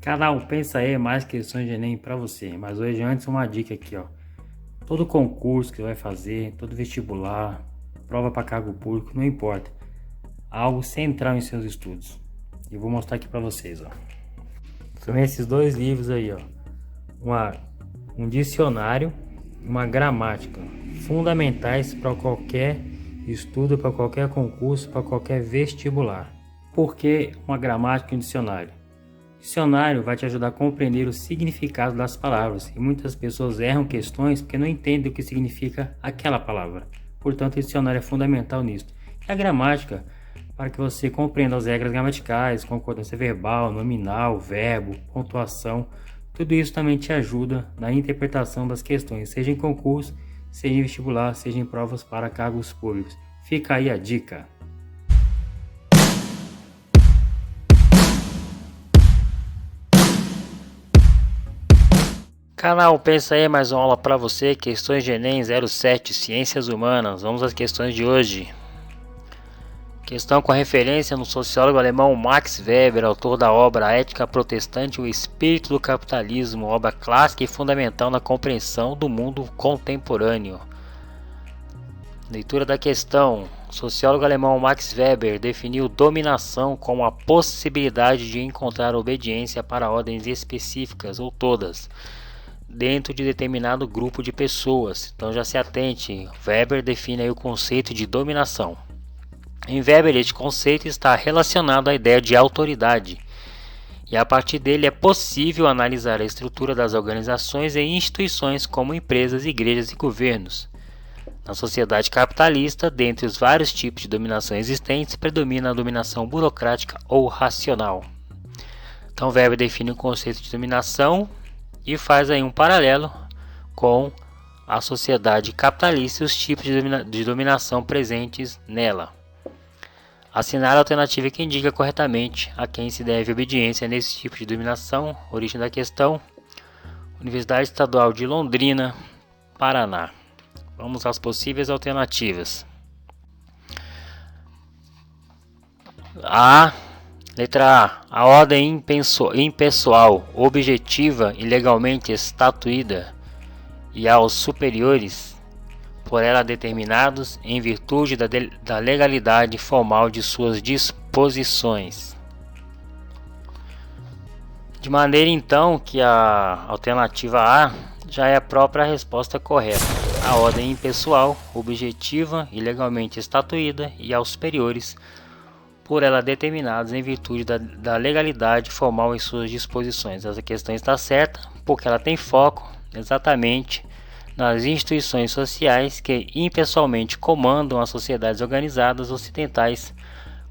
Canal, pensa aí mais questões de Enem para você. Mas hoje, antes, uma dica aqui, ó. Todo concurso que você vai fazer, todo vestibular, prova para cargo público, não importa. Algo central em seus estudos. E eu vou mostrar aqui para vocês, ó. São esses dois livros aí, ó. Um dicionário, uma gramática, fundamentais para qualquer estudo, para qualquer concurso, para qualquer vestibular. Por que uma gramática e um dicionário? O dicionário vai te ajudar a compreender o significado das palavras e muitas pessoas erram questões porque não entendem o que significa aquela palavra. Portanto, o dicionário é fundamental nisso. E a gramática, para que você compreenda as regras gramaticais, concordância verbal, nominal, verbo, pontuação, tudo isso também te ajuda na interpretação das questões, seja em concurso, seja em vestibular, seja em provas para cargos públicos. Fica aí a dica. Canal, pensa aí, mais uma aula para você, questões de Enem 07, Ciências Humanas. Vamos às questões de hoje. Questão com referência no sociólogo alemão Max Weber, autor da obra A Ética Protestante e o Espírito do Capitalismo, obra clássica e fundamental na compreensão do mundo contemporâneo. Leitura da questão. O sociólogo alemão Max Weber definiu dominação como a possibilidade de encontrar obediência para ordens específicas ou todas, dentro de determinado grupo de pessoas. Então já se atente, Weber define aí o conceito de dominação. Em Weber, este conceito está relacionado à ideia de autoridade, e a partir dele é possível analisar a estrutura das organizações e instituições como empresas, igrejas e governos. Na sociedade capitalista, dentre os vários tipos de dominação existentes, predomina a dominação burocrática ou racional. Então Weber define o conceito de dominação e faz aí um paralelo com a sociedade capitalista e os tipos de dominação presentes nela. Assinar a alternativa que indica corretamente a quem se deve obediência nesse tipo de dominação. Origem da questão: Universidade Estadual de Londrina, Paraná. Vamos às possíveis alternativas. Letra A. A ordem impessoal, objetiva e legalmente estatuída, e aos superiores por ela determinados em virtude da legalidade formal de suas disposições. De maneira então que a alternativa A já é a própria resposta correta. A ordem impessoal, objetiva e legalmente estatuída, e aos superiores por ela determinados em virtude da legalidade formal em suas disposições. Essa questão está certa porque ela tem foco exatamente nas instituições sociais que impessoalmente comandam as sociedades organizadas ocidentais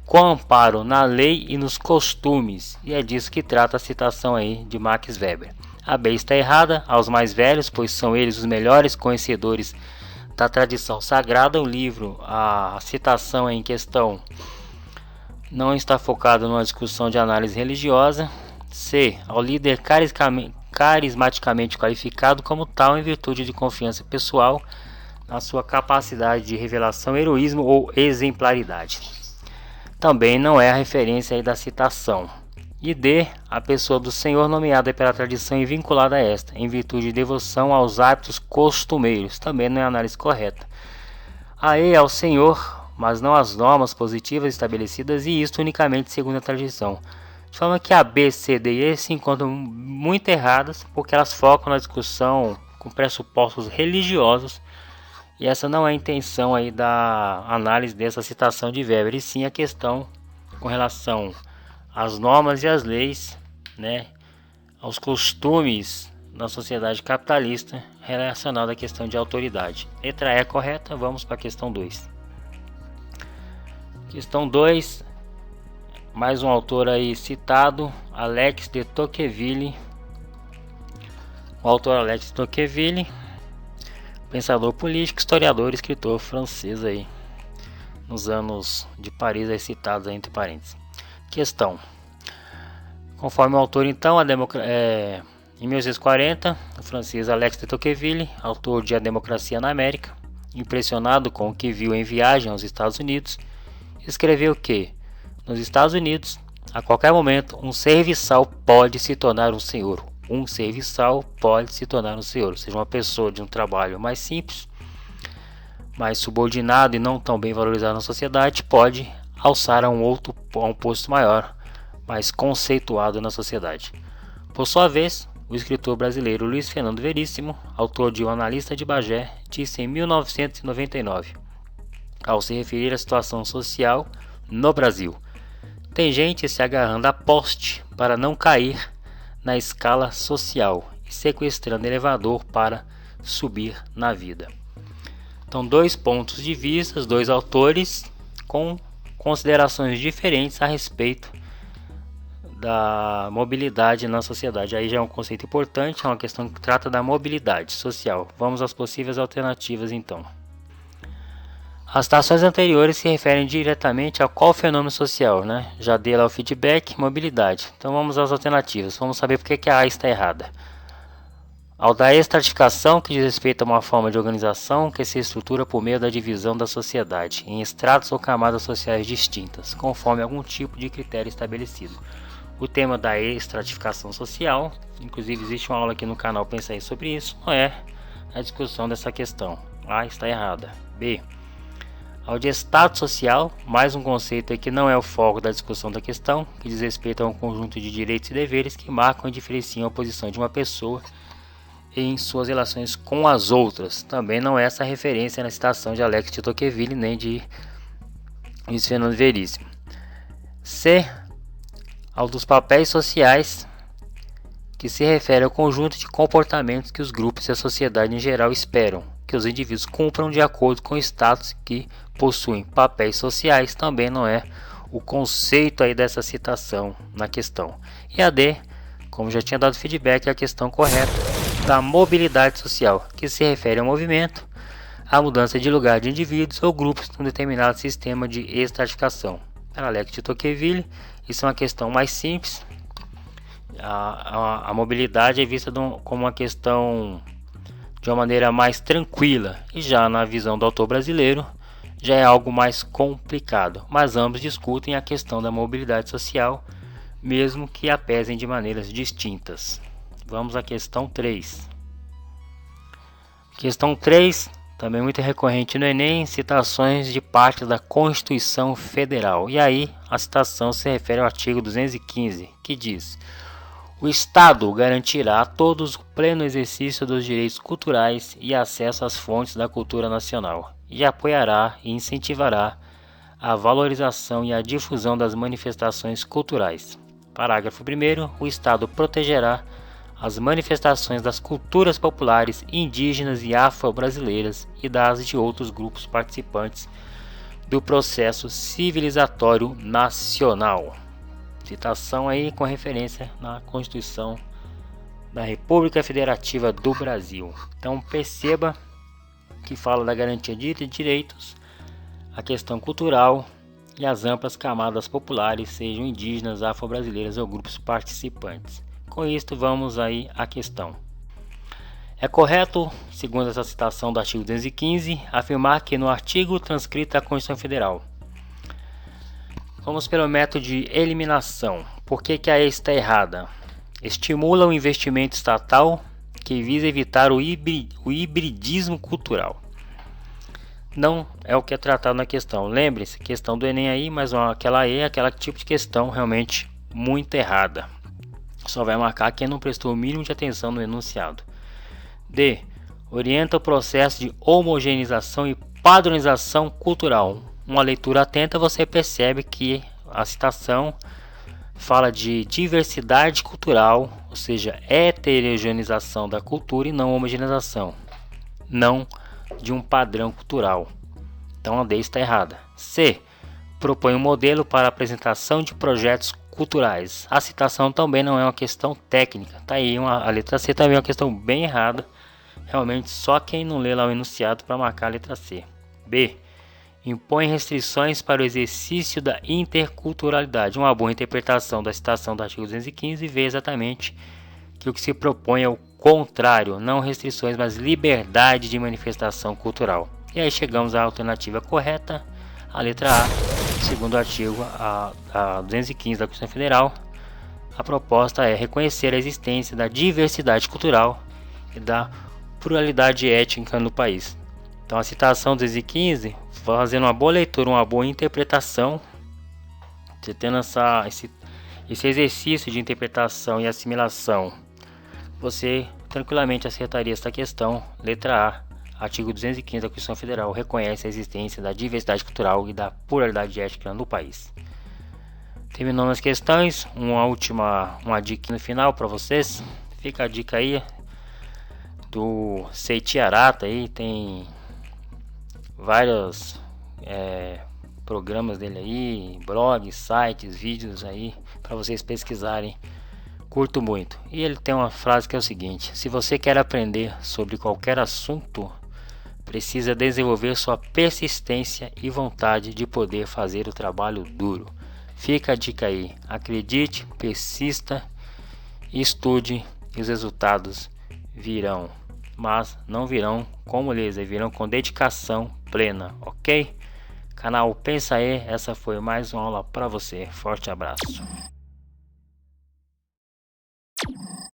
com amparo na lei e nos costumes, e é disso que trata a citação aí de Max Weber. A B está errada, aos mais velhos, pois são eles os melhores conhecedores da tradição sagrada. O livro, a citação em questão, não está focado numa discussão de análise religiosa. C. Ao líder carismaticamente qualificado como tal em virtude de confiança pessoal na sua capacidade de revelação, heroísmo ou exemplaridade. Também não é a referência aí da citação. E D. A pessoa do Senhor nomeada pela tradição e vinculada a esta, em virtude de devoção aos hábitos costumeiros. Também não é a análise correta. A E. Ao Senhor, mas não às normas positivas estabelecidas, e isto unicamente segundo a tradição. De forma que a B, C, D e E se encontram muito erradas, porque elas focam na discussão com pressupostos religiosos, e essa não é a intenção aí da análise dessa citação de Weber, e sim a questão com relação às normas e às leis, né, aos costumes na sociedade capitalista relacionada à questão de autoridade. Letra E é correta, vamos para a questão 2. Questão 2, mais um autor aí citado, Alexis de Tocqueville. O autor Alexis de Tocqueville, pensador político, historiador, escritor francês aí, nos anos de Paris, aí citados entre parênteses. Questão: conforme o autor então, em 1940, o francês Alexis de Tocqueville, autor de A Democracia na América, impressionado com o que viu em viagem aos Estados Unidos, escreveu que, nos Estados Unidos, A qualquer momento, um serviçal pode se tornar um senhor. Um serviçal pode se tornar um senhor, ou seja, uma pessoa de um trabalho mais simples, mais subordinado e não tão bem valorizado na sociedade, pode alçar a um posto maior, mais conceituado na sociedade. Por sua vez, o escritor brasileiro Luiz Fernando Veríssimo, autor de O Analista de Bagé, disse em 1999, ao se referir à situação social no Brasil: tem gente se agarrando a poste para não cair na escala social e sequestrando elevador para subir na vida. Então, dois pontos de vista, dois autores com considerações diferentes a respeito da mobilidade na sociedade. Aí já é um conceito importante, é uma questão que trata da mobilidade social. Vamos às possíveis alternativas então. As citações anteriores se referem diretamente a qual fenômeno social, né? Já dei lá o feedback, mobilidade. Então vamos às alternativas. Vamos saber por que a A está errada. Ao da estratificação, que diz respeito a uma forma de organização que se estrutura por meio da divisão da sociedade em estratos ou camadas sociais distintas, conforme algum tipo de critério estabelecido. O tema da estratificação social, inclusive existe uma aula aqui no canal pensando sobre isso, não é a discussão dessa questão. A está errada. B. Ao de estado social, mais um conceito aí que não é o foco da discussão da questão, que diz respeito a um conjunto de direitos e deveres que marcam e diferenciam a posição de uma pessoa em suas relações com as outras. Também não é essa referência na citação de Alex de Tocqueville nem de Luiz Fernando Veríssimo. C. Ao dos papéis sociais, que se refere ao conjunto de comportamentos que os grupos e a sociedade em geral esperam que os indivíduos cumpram de acordo com o status que possuem. Papéis sociais também não é o conceito aí dessa citação na questão. E a D, como já tinha dado feedback, é a questão correta da mobilidade social, que se refere ao movimento, à mudança de lugar de indivíduos ou grupos num determinado sistema de estratificação. Para Alex de Tocqueville, isso é uma questão mais simples. A mobilidade é vista como uma questão de uma maneira mais tranquila, e já na visão do autor brasileiro já é algo mais complicado, mas ambos discutem a questão da mobilidade social, mesmo que a pesem de maneiras distintas. Vamos à questão 3. Questão 3, também muito recorrente no Enem, citações de partes da Constituição Federal. E aí a citação se refere ao artigo 215, que diz: o Estado garantirá a todos o pleno exercício dos direitos culturais e acesso às fontes da cultura nacional, e apoiará e incentivará a valorização e a difusão das manifestações culturais. Parágrafo 1º. O Estado protegerá as manifestações das culturas populares, indígenas e afro-brasileiras e das de outros grupos participantes do processo civilizatório nacional. Citação aí com referência na Constituição da República Federativa do Brasil. Então perceba que fala da garantia de direitos, a questão cultural e as amplas camadas populares, sejam indígenas, afro-brasileiras ou grupos participantes. Com isto vamos aí à questão. É correto, segundo essa citação do artigo 215, afirmar que no artigo transcrito da Constituição Federal. Vamos pelo método de eliminação. Por que a E está errada? Estimula o investimento estatal que visa evitar o hibridismo cultural. Não é o que é tratado na questão. Lembre-se, questão do Enem aí, mas aquela E é aquele tipo de questão realmente muito errada. Só vai marcar quem não prestou o mínimo de atenção no enunciado. D. Orienta o processo de homogeneização e padronização cultural. Uma leitura atenta, você percebe que a citação fala de diversidade cultural, ou seja, heterogeneização da cultura e não homogeneização, não de um padrão cultural. Então a D está errada. C. Propõe um modelo para a apresentação de projetos culturais. A citação também não é uma questão técnica. Tá aí a letra C também é uma questão bem errada. Realmente só quem não lê lá o enunciado para marcar a letra C. B. Impõe restrições para o exercício da interculturalidade. Uma boa interpretação da citação do artigo 215 vê exatamente que o que se propõe é o contrário, não restrições, mas liberdade de manifestação cultural. E aí chegamos à alternativa correta, a letra A, segundo o artigo a 215 da Constituição Federal, a proposta é reconhecer a existência da diversidade cultural e da pluralidade étnica no país. Então a citação 215, fazendo uma boa leitura, uma boa interpretação, você tendo esse exercício de interpretação e assimilação, você tranquilamente acertaria esta questão. Letra A, artigo 215 da Constituição Federal reconhece a existência da diversidade cultural e da pluralidade étnica no país. Terminando as questões, uma dica no final para vocês. Fica a dica aí do Seiji Arata, aí tem vários programas dele aí, blogs, sites, vídeos aí para vocês pesquisarem. Curto muito. E ele tem uma frase que é o seguinte: se você quer aprender sobre qualquer assunto, precisa desenvolver sua persistência e vontade de poder fazer o trabalho duro. Fica a dica aí, acredite, persista, estude e os resultados virão, mas não virão com moleza, virão com dedicação plena, ok? Canal Pensa aí, essa foi mais uma aula para você, forte abraço.